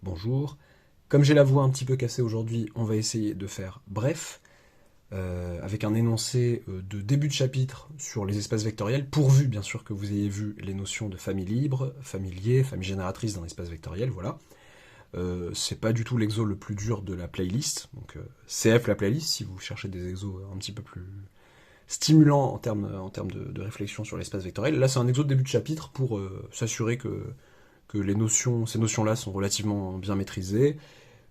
bonjour. Comme j'ai la voix un petit peu cassée aujourd'hui, on va essayer de faire bref, avec un énoncé de début de chapitre sur les espaces vectoriels, pourvu bien sûr que vous ayez vu les notions de famille libre, famille liée, famille génératrice d'un espace vectoriel, voilà. C'est pas du tout l'exo le plus dur de la playlist, donc CF la playlist, si vous cherchez des exos un petit peu plus stimulants en termes de réflexion sur l'espace vectoriel. Là, c'est un exo de début de chapitre pour s'assurer que ces notions-là sont relativement bien maîtrisées.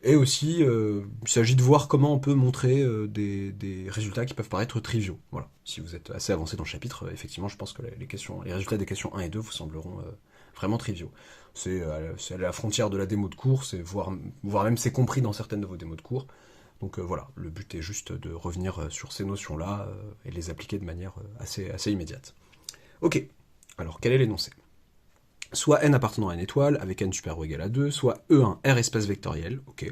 Et aussi, il s'agit de voir comment on peut montrer des résultats qui peuvent paraître triviaux. Voilà. Si vous êtes assez avancé dans le chapitre, effectivement, je pense que les résultats des questions 1 et 2 vous sembleront vraiment triviaux. C'est à la frontière de la démo de cours, voire même c'est compris dans certaines de vos démos de cours. Donc voilà, le but est juste de revenir sur ces notions-là et les appliquer de manière assez immédiate. Ok, alors quel est l'énoncé? Soit n appartenant à une étoile, avec n supérieur ou égal à 2, soit E1, R espace vectoriel, ok.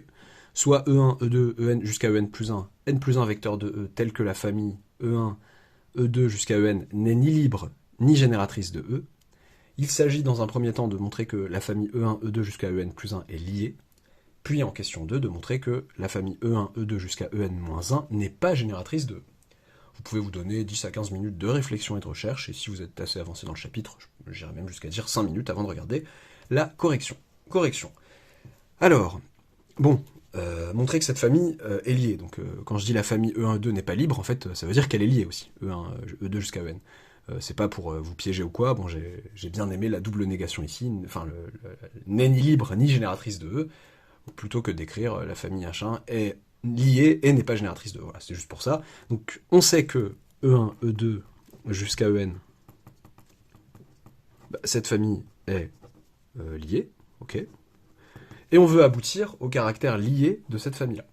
Soit E1, E2, En jusqu'à En plus 1, n plus 1 vecteur de E, tel que la famille E1, E2 jusqu'à En n'est ni libre ni génératrice de E. Il s'agit dans un premier temps de montrer que la famille E1, E2 jusqu'à En plus 1 est liée, puis en question 2 de montrer que la famille E1, E2 jusqu'à En-1 n'est pas génératrice de E. Vous pouvez vous donner 10 à 15 minutes de réflexion et de recherche, et si vous êtes assez avancé dans le chapitre, j'irais même jusqu'à dire 5 minutes avant de regarder la correction. Correction. Alors, bon, montrer que cette famille est liée. Donc, quand je dis la famille E1, E2 n'est pas libre, en fait, ça veut dire qu'elle est liée aussi, E1, E2 jusqu'à En. C'est pas pour vous piéger ou quoi, bon, j'ai bien aimé la double négation ici, enfin, n'est ni libre ni génératrice de E, plutôt que d'écrire la famille H1 est liée et n'est pas génératrice de E. Voilà, c'est juste pour ça. Donc on sait que E1, E2 jusqu'à En, cette famille est liée, ok. Et on veut aboutir au caractère lié de cette famille-là.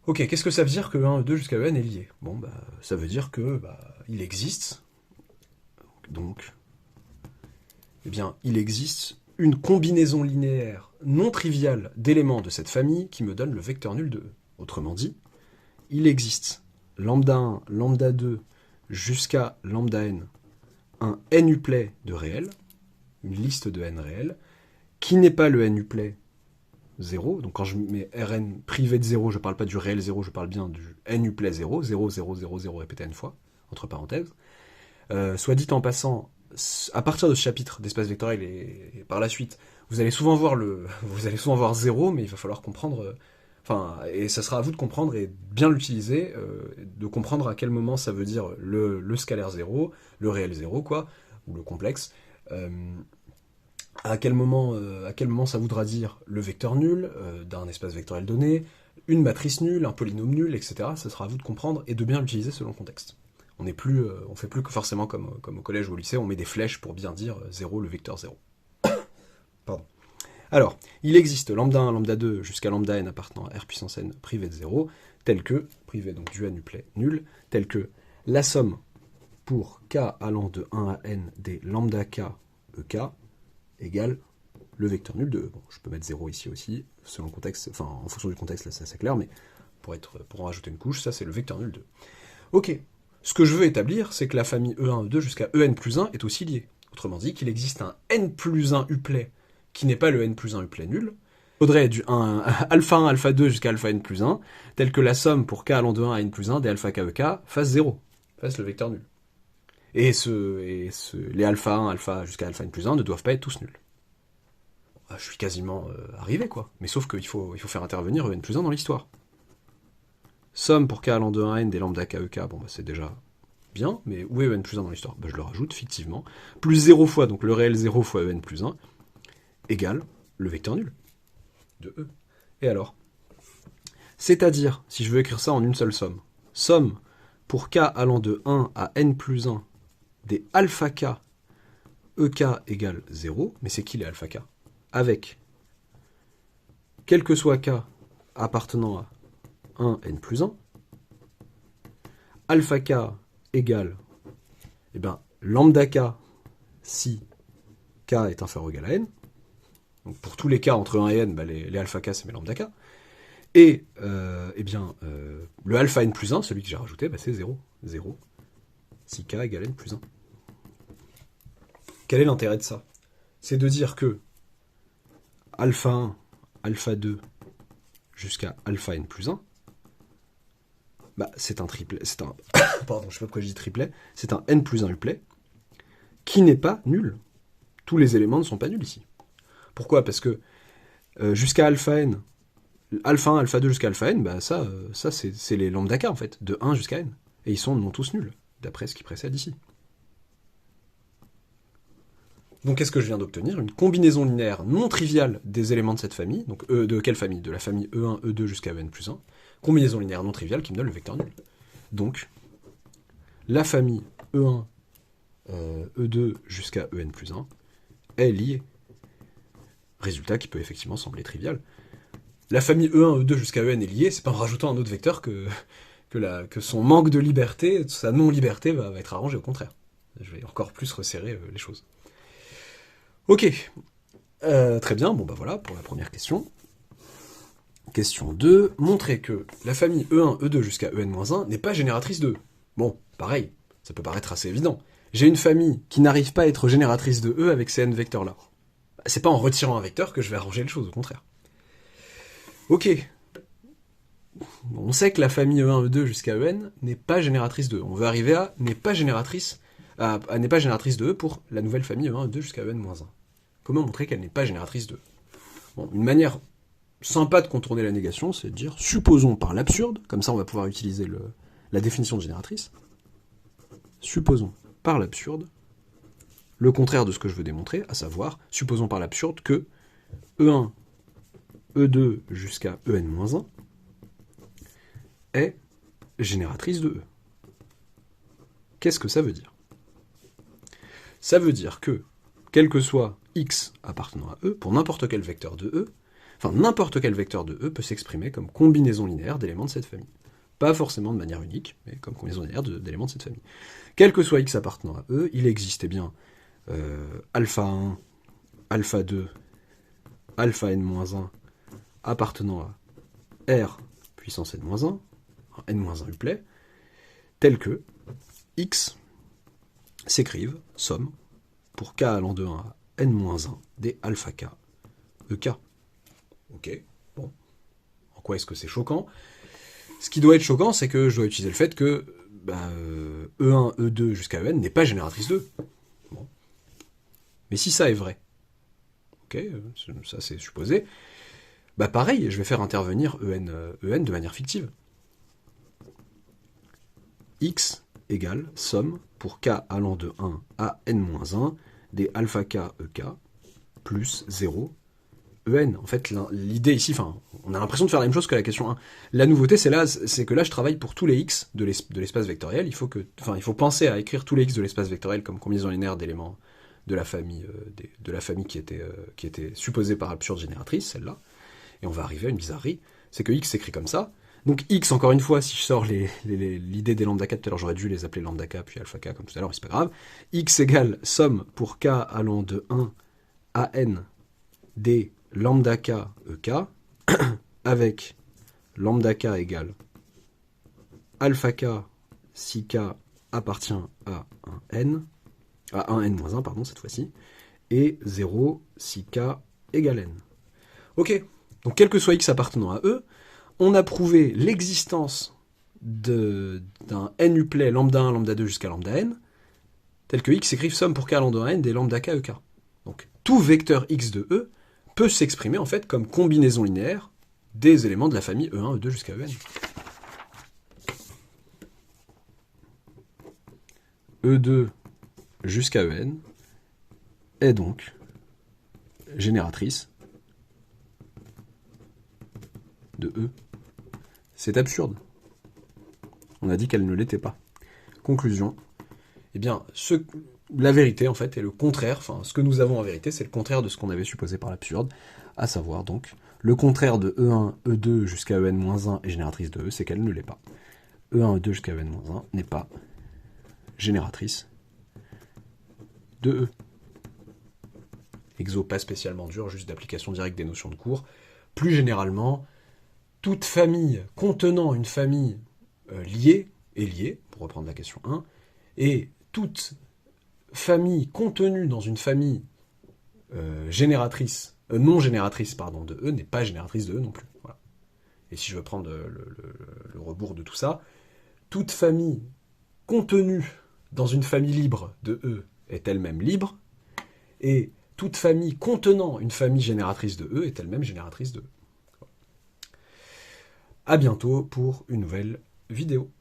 Ok, qu'est-ce que ça veut dire que E1, E2 jusqu'à En est lié? Bon, bah, ça veut dire que il existe, donc, eh bien, il existe une combinaison linéaire non triviale d'éléments de cette famille qui me donne le vecteur nul de E. Autrement dit, il existe lambda 1, lambda 2 jusqu'à lambda n un n-uplet de réel, une liste de n réels, qui n'est pas le n-uplet 0. Donc quand je mets Rn privé de 0, je ne parle pas du réel 0, je parle bien du n-uplet 0, 0, 0, 0, 0 répété n fois, entre parenthèses. Soit dit en passant, à partir de ce chapitre d'espace vectoriel et par la suite, vous allez souvent voir 0, mais il va falloir comprendre. Et ça sera à vous de comprendre et bien l'utiliser, de comprendre à quel moment ça veut dire le scalaire 0, le réel 0, quoi, ou le complexe. À quel moment ça voudra dire le vecteur nul d'un espace vectoriel donné, une matrice nulle, un polynôme nul, etc. Ça sera à vous de comprendre et de bien l'utiliser selon le contexte. On fait plus que forcément comme au collège ou au lycée, on met des flèches pour bien dire 0, le vecteur 0. Pardon. Alors, il existe lambda 1, lambda 2 jusqu'à lambda n appartenant à R puissance n privé de 0, tel que, privé donc du n-uplet nul, tel que la somme pour k allant de 1 à n des lambda k ek égale le vecteur nul de E. Bon, je peux mettre 0 ici aussi, selon le contexte, enfin en fonction du contexte, là c'est assez clair, mais pour en rajouter une couche, ça c'est le vecteur nul de E. Ok, ce que je veux établir, c'est que la famille E1, E2 jusqu'à En plus 1 est aussi liée. Autrement dit, qu'il existe un n plus 1 uplet qui n'est pas le n plus 1 uplet nul. Il faudrait du alpha 1, alpha 2 jusqu'à alpha n plus 1, tel que la somme pour k allant de 1 à n plus 1 des alpha k ek fasse 0, fasse le vecteur nul. Et les alpha 1, alpha jusqu'à alpha n plus 1 ne doivent pas être tous nuls. Je suis quasiment arrivé, quoi. Mais sauf qu'il faut faire intervenir En plus 1 dans l'histoire. Somme pour k allant de 1 à n des lambda k ek, bon bah c'est déjà bien, mais où est En plus 1 dans l'histoire? Je le rajoute, fictivement. Plus 0 fois, donc le réel 0 fois En plus 1, égale le vecteur nul de E. Et alors? C'est-à-dire, si je veux écrire ça en une seule somme, somme pour k allant de 1 à n plus 1 des alpha k ek égale 0, mais c'est qui les alpha k? Avec, quel que soit k appartenant à 1 n plus 1, alpha k égale, lambda k si k est inférieur ou égal à n. Donc pour tous les k entre 1 et n, les alpha k c'est mes lambda k. Et le alpha n plus 1, celui que j'ai rajouté, c'est 0. 0 si k égale n plus 1. Quel est l'intérêt de ça? C'est de dire que alpha 1 alpha 2 jusqu'à alpha n plus 1, bah, c'est un triplet, c'est un, pardon, je sais pas pourquoi je dis triplet, c'est un n plus 1 uplet qui n'est pas nul. Tous les éléments ne sont pas nuls ici. Pourquoi? Parce que jusqu'à alpha n, alpha 1, alpha 2 jusqu'à alpha n, bah ça c'est les lambda k en fait, de 1 jusqu'à n. Et ils sont non tous nuls, d'après ce qui précède ici. Donc qu'est-ce que je viens d'obtenir? Une combinaison linéaire non triviale des éléments de cette famille. Donc de quelle famille? De la famille E1, E2 jusqu'à En plus 1. Combinaison linéaire non triviale qui me donne le vecteur nul. Donc, la famille E1, E2 jusqu'à En plus 1 est liée. Résultat qui peut effectivement sembler trivial. La famille E1, E2 jusqu'à En est liée, c'est pas en rajoutant un autre vecteur que son manque de liberté, sa non-liberté va être arrangé, au contraire. Je vais encore plus resserrer les choses. Ok, très bien, bon bah voilà pour la première question. Question 2, montrer que la famille E1, E2 jusqu'à En-1 n'est pas génératrice de E. Bon, pareil, ça peut paraître assez évident. J'ai une famille qui n'arrive pas à être génératrice de E avec ces n vecteurs-là. C'est pas en retirant un vecteur que je vais arranger les choses, au contraire. Ok. On sait que la famille E1, E2 jusqu'à En n'est pas génératrice de E. On veut arriver à n'est pas génératrice de E pour la nouvelle famille E1, E2 jusqu'à En-1. Comment montrer qu'elle n'est pas génératrice de E? Bon, une manière sympa de contourner la négation, c'est de dire supposons par l'absurde, comme ça on va pouvoir utiliser la définition de génératrice. Supposons par l'absurde le contraire de ce que je veux démontrer, à savoir, supposons par l'absurde que E1, E2 jusqu'à En-1 est génératrice de E. Qu'est-ce que ça veut dire? Ça veut dire que, quel que soit x appartenant à E, pour n'importe quel vecteur de E, enfin n'importe quel vecteur de E peut s'exprimer comme combinaison linéaire d'éléments de cette famille. Pas forcément de manière unique, mais comme combinaison linéaire d'éléments de cette famille. Quel que soit x appartenant à E, il existe eh bien alpha 1, alpha 2, alpha n-1 appartenant à R puissance n-1, n-1 uplet, tel que x s'écrivent somme pour k allant de 1 à n-1 des alpha k ek. Ok, bon. En quoi est-ce que c'est choquant? Ce qui doit être choquant, c'est que je dois utiliser le fait que E1, E2 jusqu'à En n'est pas génératrice de E. Bon. Mais si ça est vrai, ok, ça c'est supposé, bah pareil, je vais faire intervenir En de manière fictive. X égale somme pour k allant de 1 à n-1 des alpha k ek plus 0 En. En fait, l'idée ici, on a l'impression de faire la même chose que la question 1. La nouveauté, c'est que là, je travaille pour tous les x de l'espace vectoriel. Il faut penser à écrire tous les x de l'espace vectoriel comme combinaison linéaire d'éléments de la famille qui était supposée par absurde génératrice, celle-là. Et on va arriver à une bizarrerie, c'est que x s'écrit comme ça. Donc x, encore une fois, si je sors l'idée des lambda k, tout à l'heure j'aurais dû les appeler lambda k puis alpha k comme tout à l'heure, mais c'est pas grave. X égale somme pour k allant de 1 à n des lambda k ek avec lambda k égale alpha k si k appartient à un n, à un n-1, pardon, cette fois-ci, et 0 si k égale n. Ok, donc quel que soit x appartenant à E, on a prouvé l'existence d'un n uplet lambda 1, lambda 2 jusqu'à lambda n, tel que x s'écrive somme pour k allant de 1 n des lambda k ek. Donc tout vecteur x de E peut s'exprimer en fait comme combinaison linéaire des éléments de la famille E1, E2 jusqu'à En. E2 jusqu'à En est donc génératrice de E. C'est absurde. On a dit qu'elle ne l'était pas. Conclusion. Eh bien, la vérité, en fait, est le contraire. Enfin, ce que nous avons en vérité, c'est le contraire de ce qu'on avait supposé par l'absurde. À savoir, donc, le contraire de E1, E2 jusqu'à En-1 est génératrice de E, c'est qu'elle ne l'est pas. E1, E2 jusqu'à En-1 n'est pas génératrice de E. Exo pas spécialement dur, juste d'application directe des notions de cours. Plus généralement, toute famille contenant une famille liée est liée, pour reprendre la question 1, et toute famille contenue dans une famille génératrice non génératrice, pardon, de E n'est pas génératrice de E non plus. Voilà. Et si je veux prendre le rebours de tout ça, toute famille contenue dans une famille libre de E est elle-même libre, et toute famille contenant une famille génératrice de E est elle-même génératrice de E. À bientôt pour une nouvelle vidéo.